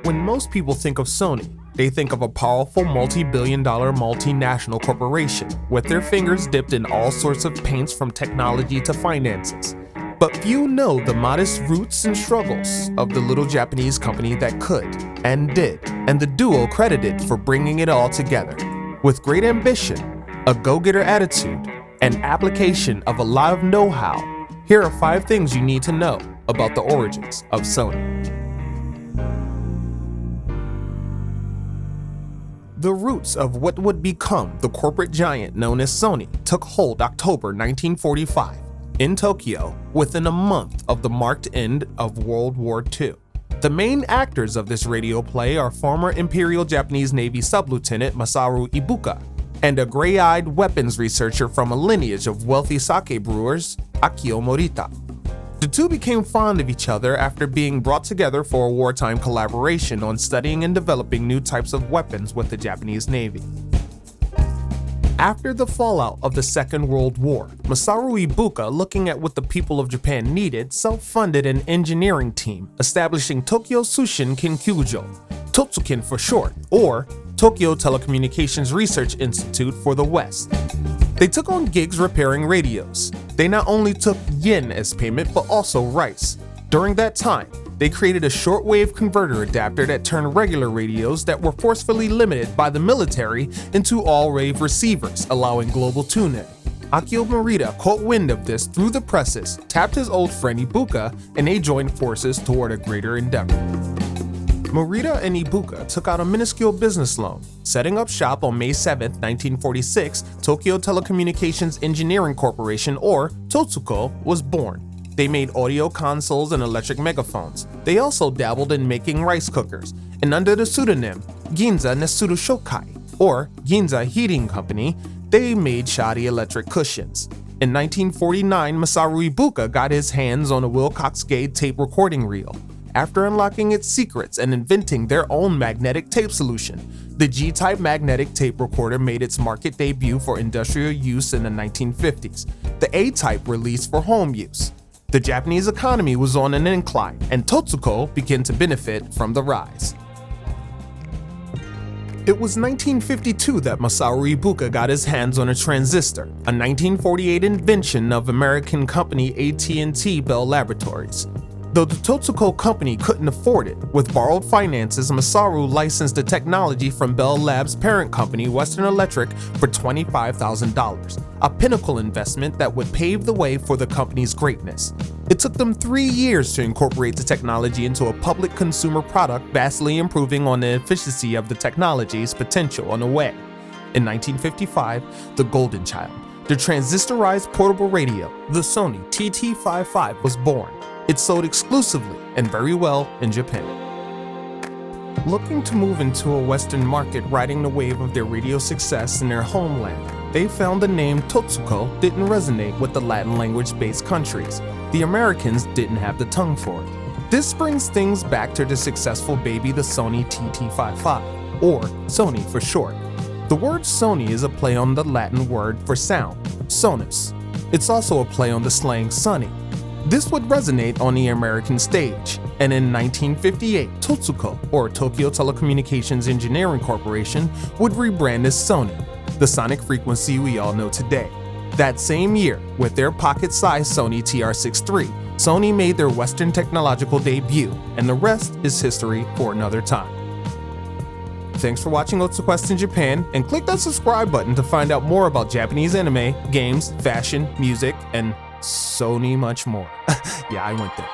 When most people think of Sony, they think of a powerful multi-billion-dollar multinational corporation with their fingers dipped in all sorts of paints from technology to finances. But few know the modest roots and struggles of the little Japanese company that could and did, and the duo credited for bringing it all together. With great ambition, a go-getter attitude, and application of a lot of know-how, here are 5 things you need to know about the origins of Sony. The roots of what would become the corporate giant known as Sony took hold October 1945 in Tokyo within a month of the marked end of World War II. The main actors of this radio play are former Imperial Japanese Navy Sub-Lieutenant Masaru Ibuka and a gray-eyed weapons researcher from a lineage of wealthy sake brewers, Akio Morita. The two became fond of each other after being brought together for a wartime collaboration on studying and developing new types of weapons with the Japanese Navy. After the fallout of the Second World War, Masaru Ibuka, looking at what the people of Japan needed, self-funded an engineering team, establishing Tokyo Tsushin Kinkyujo, Totsukin for short, or Tokyo Telecommunications Research Institute for the West. They took on gigs repairing radios. They not only took yen as payment, but also rice. During that time, they created a shortwave converter adapter that turned regular radios that were forcefully limited by the military into all-wave receivers, allowing global tune-in. Akio Morita caught wind of this through the presses, tapped his old friend Ibuka, and they joined forces toward a greater endeavor. Morita and Ibuka took out a minuscule business loan. Setting up shop on May 7, 1946, Tokyo Telecommunications Engineering Corporation, or Totsuko, was born. They made audio consoles and electric megaphones. They also dabbled in making rice cookers, and under the pseudonym Ginza Nesuru Shokai, or Ginza Heating Company, they made shoddy electric cushions. In 1949, Masaru Ibuka got his hands on a Wilcox Gate tape recording reel. After unlocking its secrets and inventing their own magnetic tape solution, the G-type magnetic tape recorder made its market debut for industrial use in the 1950s. The A-type released for home use. The Japanese economy was on an incline, and Totsuko began to benefit from the rise. It was 1952 that Masaru Ibuka got his hands on a transistor, a 1948 invention of American company AT&T Bell Laboratories. Though the Totsuko company couldn't afford it, with borrowed finances, Masaru licensed the technology from Bell Lab's parent company, Western Electric, for $25,000, a pinnacle investment that would pave the way for the company's greatness. It took them 3 years to incorporate the technology into a public consumer product, vastly improving on the efficiency of the technology's potential on the way. In 1955, the Golden Child, the transistorized portable radio, the Sony TT55, was born. It sold exclusively and very well in Japan. Looking to move into a Western market riding the wave of their radio success in their homeland, they found the name Totsuko didn't resonate with the Latin language-based countries. The Americans didn't have the tongue for it. This brings things back to the successful baby, the Sony TT55, or Sony for short. The word Sony is a play on the Latin word for sound, sonus. It's also a play on the slang sunny. This would resonate on the American stage, and in 1958, Totsuko, or Tokyo Telecommunications Engineering Corporation, would rebrand as Sony, the sonic frequency we all know today. That same year, with their pocket-sized Sony TR-63, Sony made their Western technological debut, and the rest is history for another time. Thanks for watching OTAQUEST in Japan, and click that subscribe button to find out more about Japanese anime, games, fashion, music, and Sony much more. Yeah, I went there.